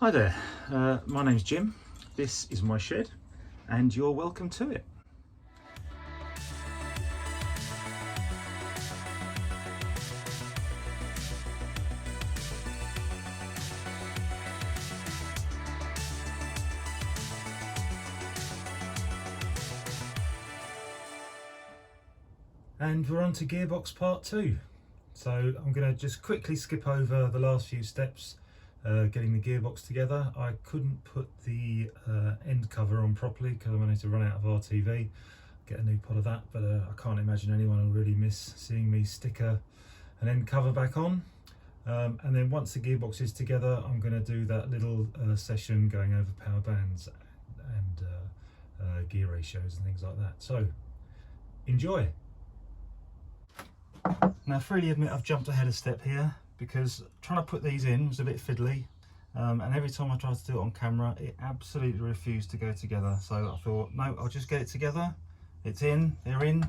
Hi there, my name's Jim, this is my shed and you're welcome to it. And we're on to Gearbox part 2. So I'm going to just quickly skip over the last few steps getting the gearbox together. I couldn't put the end cover on properly because I wanted to run out of RTV, get a new pot of that, but I can't imagine anyone will really miss seeing me stick an end cover back on. And then once the gearbox is together, I'm going to do that little session going over power bands and gear ratios and things like that. So enjoy. Now, freely admit I've jumped ahead a step here because trying to put these in was a bit fiddly, and every time I tried to do it on camera it absolutely refused to go together. So I thought, no, I'll just get it together. It's in, they're in,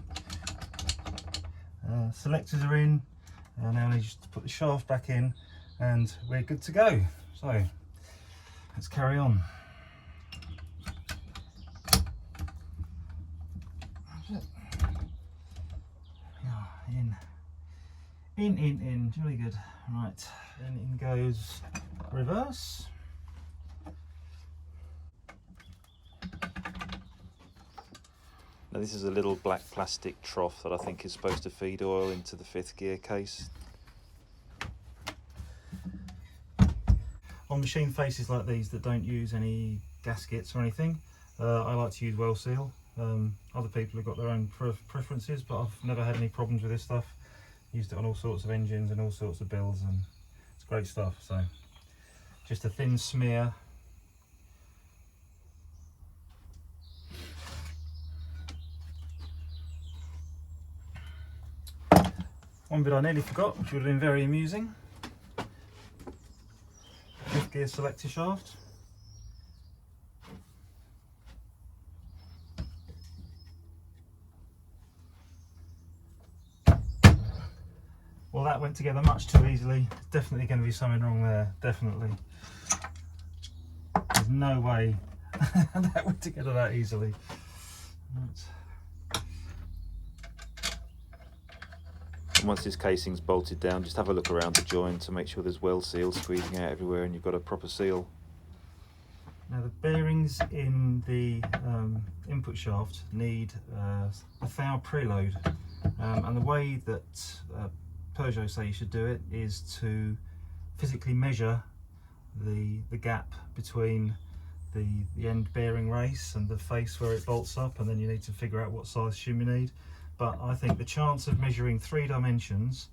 selectors are in, and now I need just to put the shaft back in and we're good to go. So let's carry on. In, really good. Right, then in goes reverse. Now this is a little black plastic trough that I think is supposed to feed oil into the 5th gear case. On machine faces like these that don't use any gaskets or anything, I like to use well seal. Other people have got their own preferences, but I've never had any problems with this stuff. Used it on all sorts of engines and all sorts of builds, and it's great stuff. So just a thin smear. One bit I nearly forgot, which would have been very amusing: 5th gear selector shaft. Well, that went together much too easily. Definitely going to be something wrong there, definitely. There's no way that went together that easily. Right. And once this casing's bolted down, just have a look around the joint to make sure there's well seal squeezing out everywhere and you've got a proper seal. Now the bearings in the input shaft need a thou preload, and the way that Peugeot say you should do it is to physically measure the gap between the end bearing race and the face where it bolts up, and then you need to figure out what size shim you need. But I think the chance of measuring 3 dimensions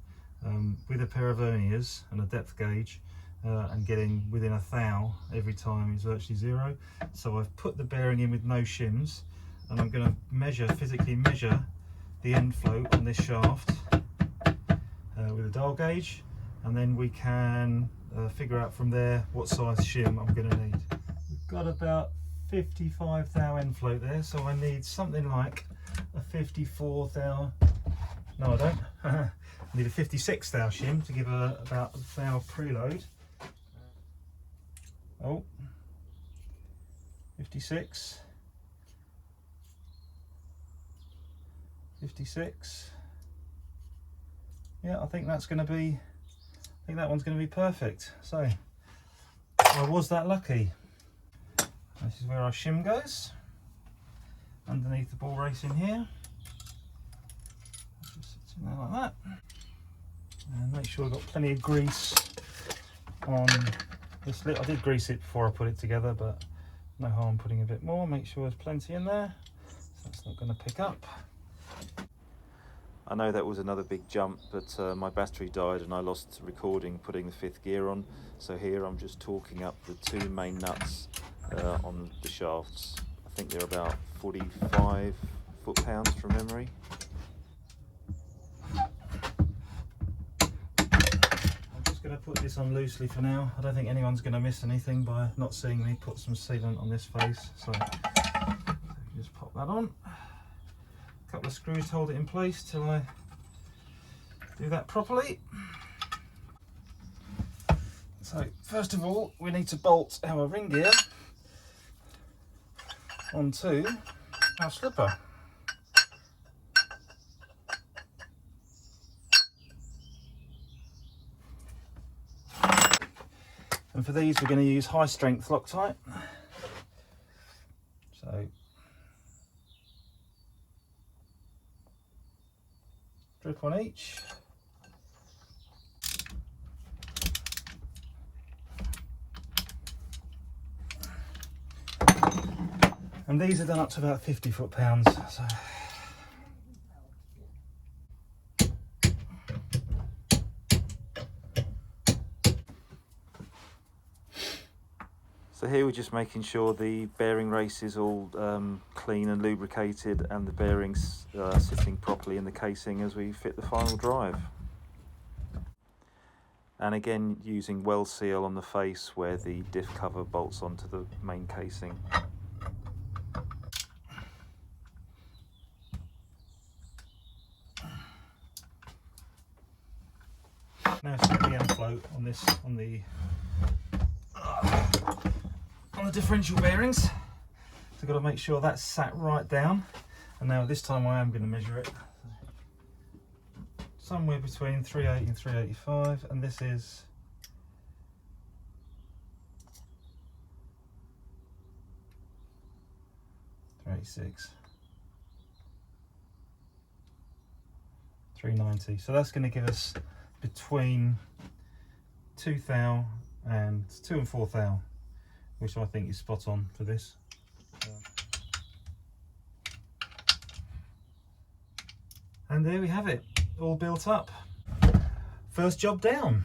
with a pair of verniers and a depth gauge and getting within a thou every time is virtually 0. So I've put the bearing in with no shims, and I'm going to physically measure the end float on this shaft with a dial gauge, and then we can figure out from there what size shim I'm going to need. We've got about 55 thou end float there, so I need something like a 54 thou. No, I don't. I need a 56 thou shim to give about a thou preload. Oh, 56, 56. Yeah, I think that's going to be, I think that one's going to be perfect. So I was that lucky. This is where our shim goes, underneath the ball race in here. Just sits in there like that. And make sure I've got plenty of grease on this lid. I did grease it before I put it together, but no harm putting a bit more. Make sure there's plenty in there, so that's not going to pick up. I know that was another big jump, but my battery died and I lost recording putting the 5th gear on. So here I'm just torquing up the 2 main nuts on the shafts. I think they're about 45 foot-pounds from memory. I'm just going to put this on loosely for now. I don't think anyone's going to miss anything by not seeing me put some sealant on this face. So just pop that on. A couple of screws hold it in place till I do that properly. So first of all, we need to bolt our ring gear onto our slipper. And for these, we're going to use high strength Loctite. So drip on each. And these are done up to about 50 foot-pounds. So here we're just making sure the bearing race is all clean and lubricated, and the bearings sitting properly in the casing as we fit the final drive. And again, using weld seal on the face where the diff cover bolts onto the main casing. Now set the end float on this, on the differential bearings. So I've got to make sure that's sat right down. And now this time I am going to measure it. Somewhere between 380 and 385, and this is 386. 390. So that's going to give us between 2 thou and 2 and 4 thou, which I think is spot on for this. And there we have it, all built up. First job down.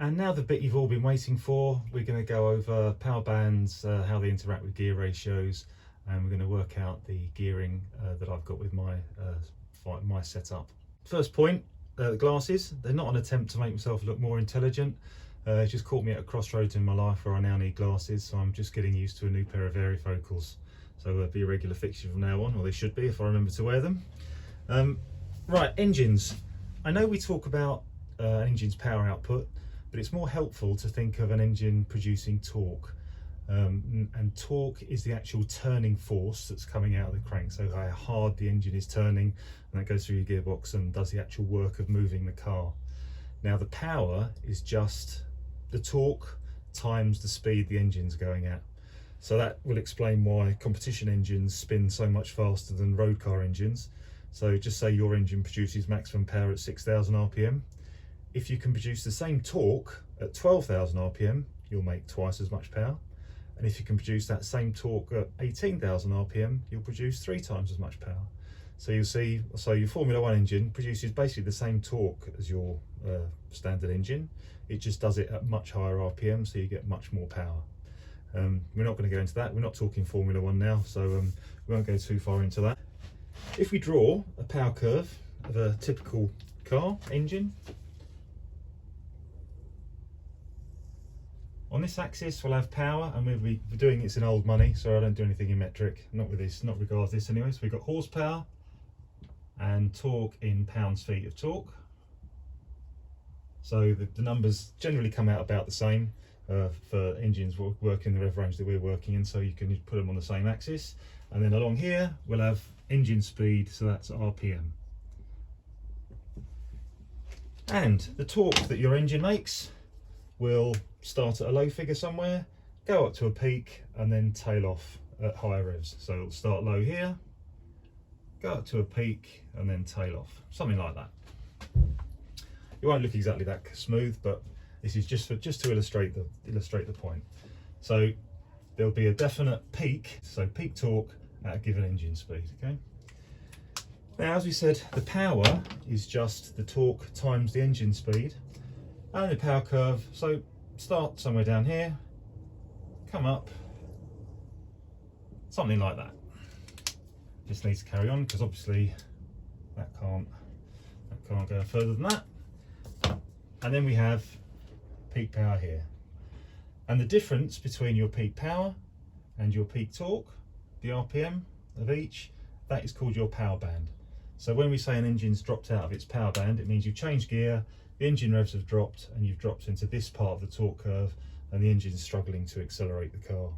And now the bit you've all been waiting for, we're going to go over power bands, how they interact with gear ratios, and we're going to work out the gearing that I've got with my setup. First point, the glasses. They're not an attempt to make myself look more intelligent. It just caught me at a crossroads in my life where I now need glasses, so I'm just getting used to a new pair of varifocals. So they'll be a regular fixture from now on, or they should be if I remember to wear them. Right, engines. I know we talk about an engine's power output, but it's more helpful to think of an engine producing torque. And torque is the actual turning force that's coming out of the crank, so how hard the engine is turning, and that goes through your gearbox and does the actual work of moving the car. Now the power is just the torque times the speed the engine's going at. So that will explain why competition engines spin so much faster than road car engines. So just say your engine produces maximum power at 6,000 RPM. If you can produce the same torque at 12,000 RPM, you'll make twice as much power. And if you can produce that same torque at 18,000 RPM, you'll produce 3 times as much power. So you'll see, so your Formula 1 engine produces basically the same torque as your standard engine. It just does it at much higher RPM, so you get much more power. We're not going to go into that. We're not talking Formula 1 now, so we won't go too far into that. If we draw a power curve of a typical car engine, on this axis we'll have power, and we're doing this in old money, so I don't do anything in metric, not with this, not regards this anyway. So we've got horsepower and torque in pounds-feet of torque. So the numbers generally come out about the same for engines working the rev range that we're working in, so you can put them on the same axis. And then along here we'll have engine speed, so that's RPM. And the torque that your engine makes will start at a low figure somewhere, go up to a peak, and then tail off at higher revs. So it'll start low here, go up to a peak, and then tail off, something like that. It won't look exactly that smooth, but this is just to illustrate the point. So there'll be a definite peak, so peak torque at a given engine speed. Okay. Now, as we said, the power is just the torque times the engine speed, and the power curve. So start somewhere down here, come up, something like that. Just needs to carry on because obviously that can't go further than that. And then we have peak power here. And the difference between your peak power and your peak torque, the RPM of each, that is called your power band. So when we say an engine's dropped out of its power band, it means you've changed gear, the engine revs have dropped, and you've dropped into this part of the torque curve, and the engine's struggling to accelerate the car.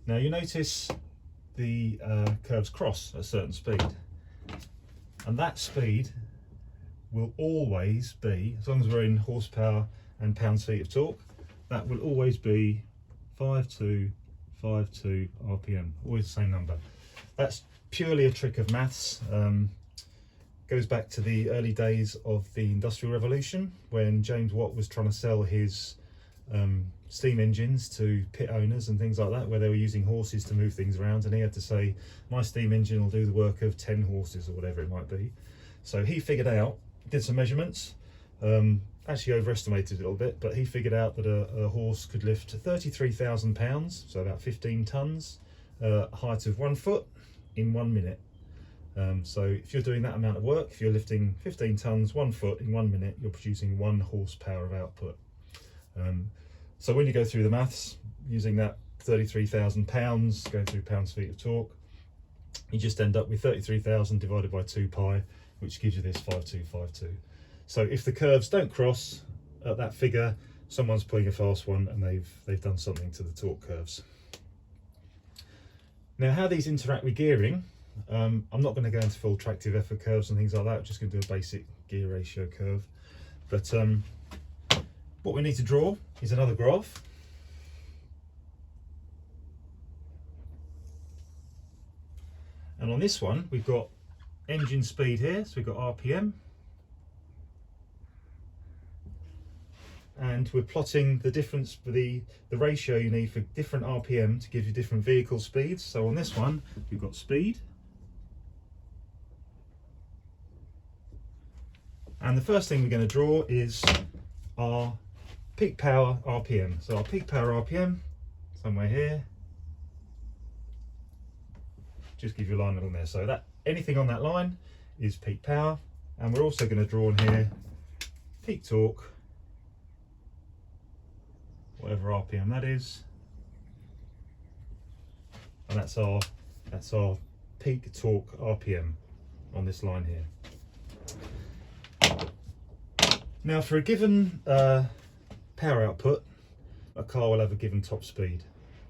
Now you notice the curves cross at a certain speed, and that speed will always be, as long as we're in horsepower and pounds-feet of torque, that will always be 5252 RPM, always the same number. That's purely a trick of maths. Goes back to the early days of the Industrial Revolution, when James Watt was trying to sell his steam engines to pit owners and things like that, where they were using horses to move things around, and he had to say, my steam engine will do the work of 10 horses or whatever it might be. So he figured out, did some measurements, actually overestimated a little bit, but he figured out that a horse could lift 33,000 pounds, so about 15 tons, height of 1 foot in 1 minute. So if you're doing that amount of work, if you're lifting 15 tons 1 foot in 1 minute, you're producing 1 horsepower of output. So when you go through the maths using that 33,000 pounds, going through pounds-feet of torque, you just end up with 33,000 divided by 2 pi, which gives you this 5252. So if the curves don't cross at that figure, someone's pulling a fast one and they've done something to the torque curves. Now how these interact with gearing, I'm not going to go into full tractive effort curves and things like that. I'm just going to do a basic gear ratio curve. But what we need to draw is another graph. And on this one, we've got engine speed here, so we've got RPM. And we're plotting the difference for the ratio you need for different RPM to give you different vehicle speeds. So on this one, we've got speed. And the first thing we're going to draw is our peak power RPM. So our peak power RPM, somewhere here, just give you a line along there. So that anything on that line is peak power. And we're also going to draw in here peak torque, whatever RPM that is. And that's our peak torque RPM on this line here. Now for a given power output, a car will have a given top speed.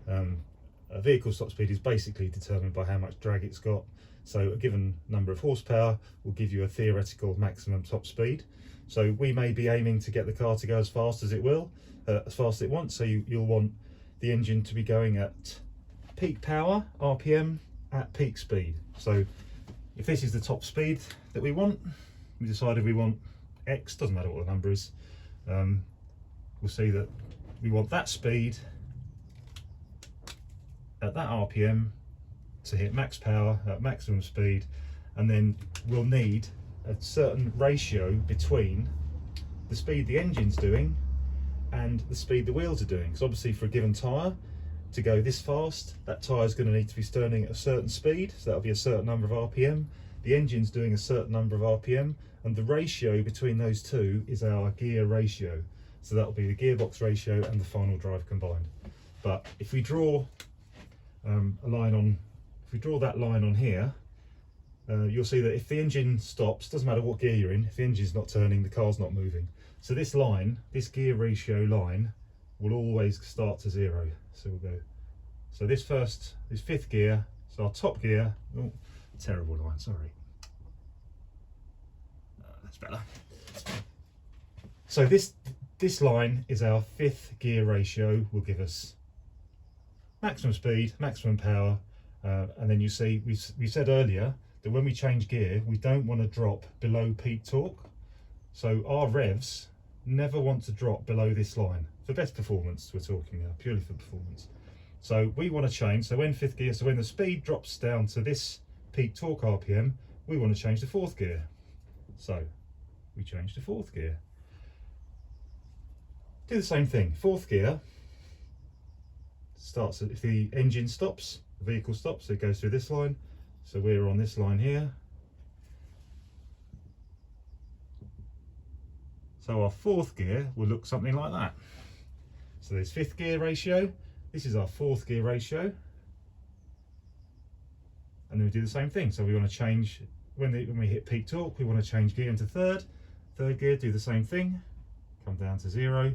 A vehicle's top speed is basically determined by how much drag it's got. So a given number of horsepower will give you a theoretical maximum top speed. So we may be aiming to get the car to go as fast as it will, as fast as it wants. So you'll want the engine to be going at peak power RPM at peak speed. So if this is the top speed that we want, we decided we want X, doesn't matter what the number is. We'll see that we want that speed at that RPM to hit max power at maximum speed, and then we'll need a certain ratio between the speed the engine's doing and the speed the wheels are doing. Because obviously for a given tyre to go this fast, that tyre is going to need to be turning at a certain speed, so that'll be a certain number of RPM. The engine's doing a certain number of RPM, and the ratio between those two is our gear ratio. So that'll be the gearbox ratio and the final drive combined. But if we draw if we draw that line on here, you'll see that if the engine stops, doesn't matter what gear you're in, if the engine's not turning, the car's not moving. So this line, this gear ratio line, will always start to 0. So we'll go, so this fifth gear, so our top gear, oh, terrible line, sorry. That's better. So this line is our 5th gear ratio, will give us maximum speed, maximum power, and then you see we said earlier that when we change gear, we don't want to drop below peak torque. So our revs never want to drop below this line. For best performance, we're talking now, purely for performance. So we want to change, so when 5th gear, so when the speed drops down to this peak torque RPM, we want to change to 4th gear. So we change to 4th gear. Do the same thing, 4th gear starts, if the engine stops, the vehicle stops, so it goes through this line. So we're on this line here. So our 4th gear will look something like that. So there's 5th gear ratio, this is our 4th gear ratio, and then we do the same thing. So we want to change, when we hit peak torque, we want to change gear into third gear, do the same thing, come down to 0,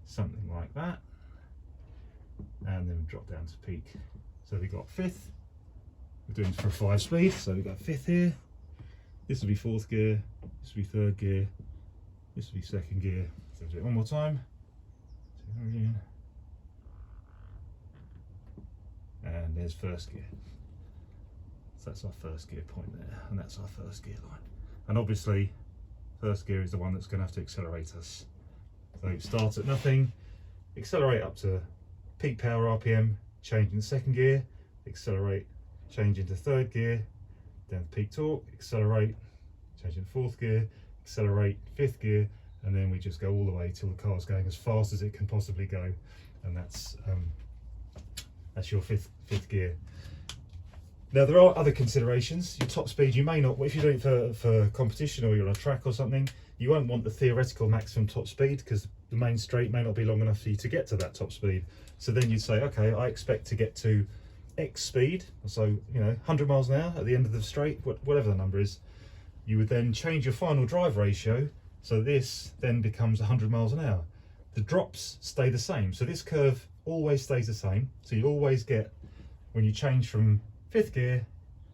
something like that, and then drop down to peak. So we got fifth, we're doing it for a 5 speed, so we've got fifth here, this will be 4th gear, this will be 3rd gear, this will be 2nd gear. So do it one more time, and there's 1st gear. So that's our 1st gear point there, and that's our 1st gear line. And obviously 1st gear is the one that's going to have to accelerate us. So start at nothing, accelerate up to peak power RPM, change in 2nd gear, accelerate, change into 3rd gear, down to peak torque, accelerate, change in 4th gear, accelerate, 5th gear, and then we just go all the way till the car's going as fast as it can possibly go, and that's your fifth gear. Now there are other considerations. Your top speed, you may not, if you're doing it for competition or you're on a track or something, you won't want the theoretical maximum top speed because the main straight may not be long enough for you to get to that top speed. So then you'd say, okay, I expect to get to X speed, so 100 miles an hour at the end of the straight, whatever the number is. You would then change your final drive ratio, so this then becomes 100 miles an hour. The drops stay the same, so this curve always stays the same. So you always get, when you change from 5th gear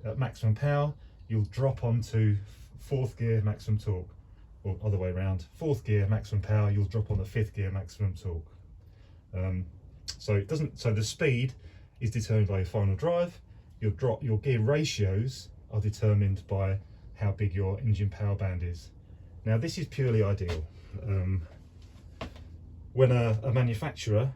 at maximum power, you'll drop onto 4th gear maximum torque, or other way around, 4th gear maximum power, you'll drop on the 5th gear maximum torque. So the speed is determined by your final drive. Your gear ratios are determined by how big your engine power band is. Now this is purely ideal. When a manufacturer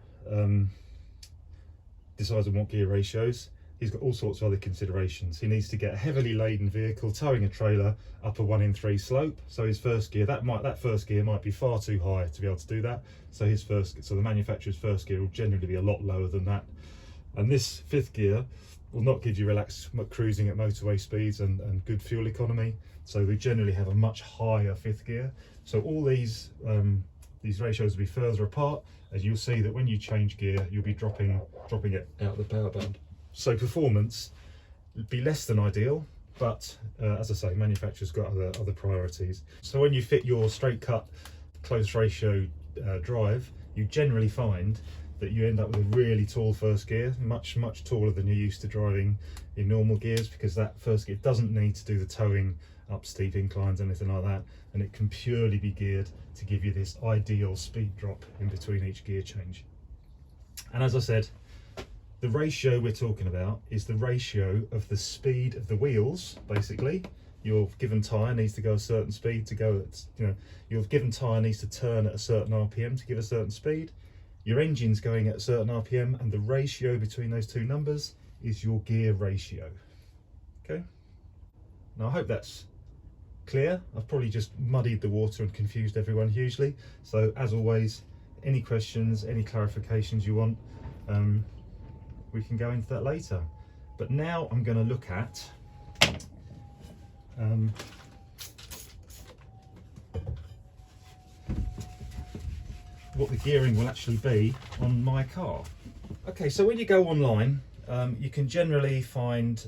decides on what gear ratios, he's got all sorts of other considerations. He needs to get a heavily laden vehicle towing a trailer up a 1 in 3 slope. So his 1st gear, that 1st gear might be far too high to be able to do that. So the manufacturer's 1st gear will generally be a lot lower than that. And this 5th gear will not give you relaxed cruising at motorway speeds and good fuel economy. So we generally have a much higher 5th gear. So all these ratios will be further apart, as you'll see that when you change gear, you'll be dropping it out of the power band. So performance would be less than ideal, but as I say, manufacturers got other priorities. So when you fit your straight cut close ratio drive, you generally find that you end up with a really tall 1st gear, much taller than you're used to driving in normal gears, because that 1st gear doesn't need to do the towing up steep inclines, anything like that, and it can purely be geared to give you this ideal speed drop in between each gear change. And as I said, the ratio we're talking about is the ratio of the speed of the wheels. Basically, your given tyre needs to go a certain speed to go at, your given tyre needs to turn at a certain RPM to give a certain speed. Your engine's going at a certain RPM, and the ratio between those two numbers is your gear ratio. Okay? Now I hope that's clear. I've probably just muddied the water and confused everyone hugely. So as always, any questions, any clarifications you want, we can go into that later. But now I'm going to look at what the gearing will actually be on my car. Okay, so when you go online, you can generally find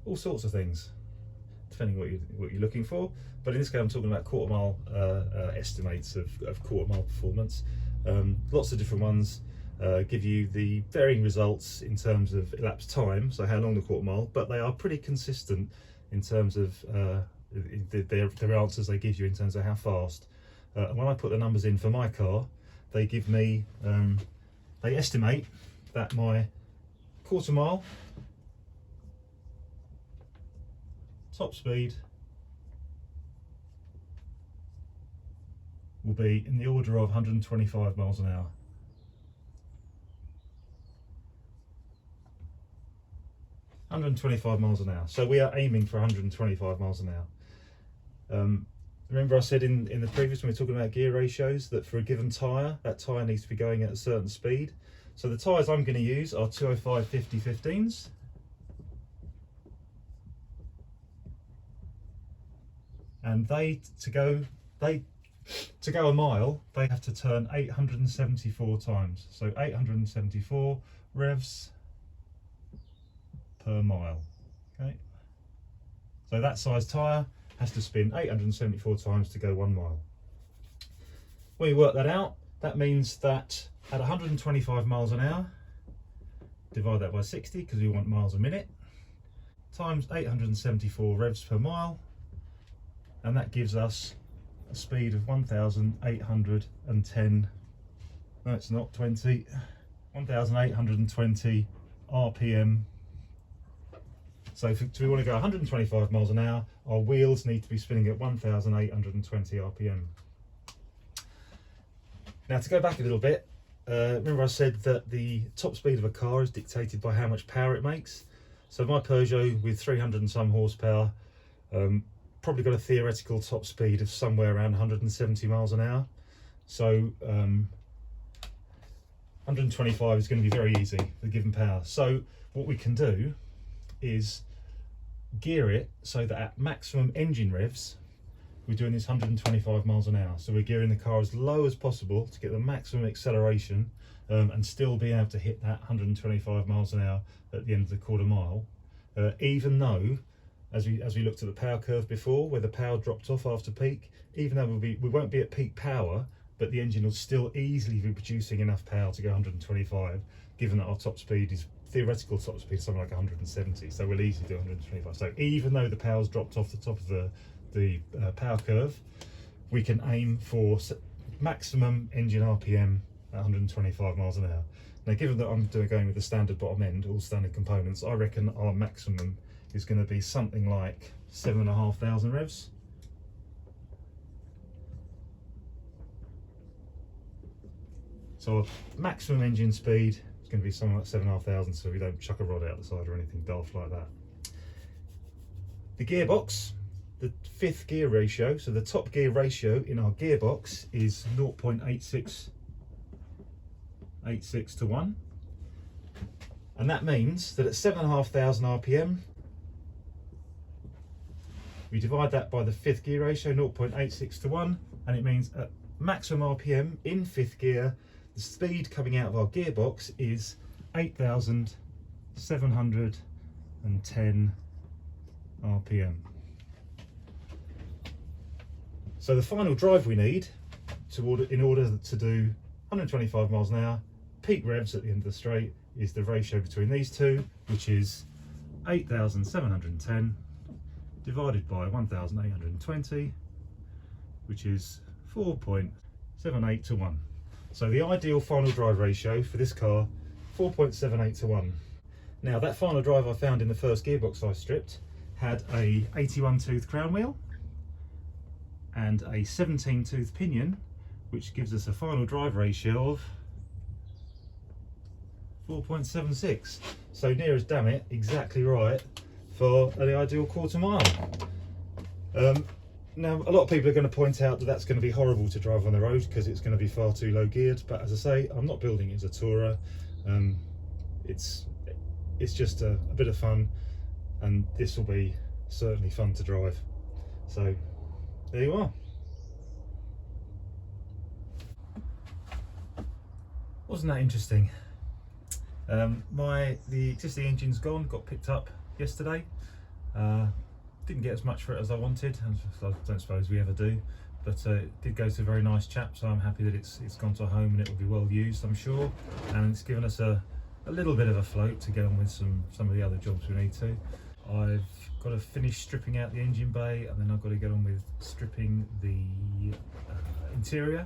all sorts of things, depending what you're looking for. But in this case, I'm talking about quarter mile estimates of quarter mile performance. Lots of different ones give you the varying results in terms of elapsed time, so how long the quarter mile, but they are pretty consistent in terms of their answers they give you in terms of how fast. And when I put the numbers in for my car, they give me, they estimate that my quarter mile top speed will be in the order of 125 miles an hour. Miles an hour. So we are aiming for 125 miles an hour. Remember I said in the previous, when we were talking about gear ratios, that for a given tyre, that tyre needs to be going at a certain speed. So the tyres I'm going to use are 205 50/15s. And to go a mile, they have to turn 874 times. So 874 revs per mile. Okay. So that size tyre has to spin 874 times to go 1 mile. When you work that out, that means that at 125 miles an hour, divide that by 60 because we want miles a minute, times 874 revs per mile, and that gives us a speed of 1,810, no it's not 20, 1,820 RPM. So if we want to go 125 miles an hour, our wheels need to be spinning at 1,820 RPM. Now to go back a little bit, remember I said that the top speed of a car is dictated by how much power it makes. So my Peugeot with 300 and some horsepower probably got a theoretical top speed of somewhere around 170 miles an hour. So 125 is going to be very easy with given power. So what we can do is gear it so that at maximum engine revs we're doing this 125 miles an hour. So we're gearing the car as low as possible to get the maximum acceleration and still be able to hit that 125 miles an hour at the end of the quarter mile, even though as we looked at the power curve before, where the power dropped off after peak, even though we won't be at peak power, but the engine will still easily be producing enough power to go 125, given that our top speed is theoretical top speed is something like 170, so we'll easily do 125. So even though the power's dropped off the top of the power curve, we can aim for maximum engine RPM at 125 miles an hour. Now, given that I'm going with the standard bottom end, all standard components, I reckon our maximum is going to be something like 7,500 revs. So our maximum engine speed is going to be something like 7,500, so we don't chuck a rod out the side or anything daft like that. The gearbox, the 5th gear ratio, so the top gear ratio in our gearbox is 0.86 to 1. And that means that at 7,500 RPM, we divide that by the 5th gear ratio, 0.86 to 1, and it means at maximum RPM in 5th gear, the speed coming out of our gearbox is 8,710 RPM. So the final drive we need in order to do 125 miles an hour, peak revs at the end of the straight, is the ratio between these two, which is 8,710 divided by 1,820, which is 4.78 to 1. So the ideal final drive ratio for this car, 4.78 to 1. Now that final drive I found in the first gearbox I stripped had a 81 tooth crown wheel and a 17 tooth pinion, which gives us a final drive ratio of 4.76. So near as damn it, exactly right for the ideal quarter mile. Now a lot of people are going to point out that that's going to be horrible to drive on the road because it's going to be far too low geared, but as I say, I'm not building it as a tourer. It's just a bit of fun, and this will be certainly fun to drive. So there you are. Wasn't that interesting? The existing engine's gone, got picked up yesterday. Didn't get as much for it as I wanted, and I don't suppose we ever do, but it did go to a very nice chap, so I'm happy that it's gone to a home and it will be well used, I'm sure, and it's given us a little bit of a float to get on with some of the other jobs we need to. I've got to finish stripping out the engine bay, and then I've got to get on with stripping the interior,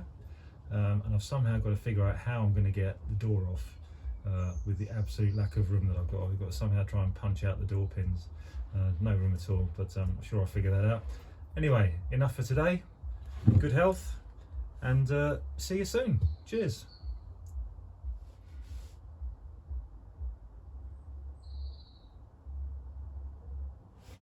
and I've somehow got to figure out how I'm going to get the door off with the absolute lack of room that I've got. I've got to somehow try and punch out the door pins. No room at all, but I'm sure I'll figure that out. Anyway, enough for today. Good health, and see you soon. Cheers.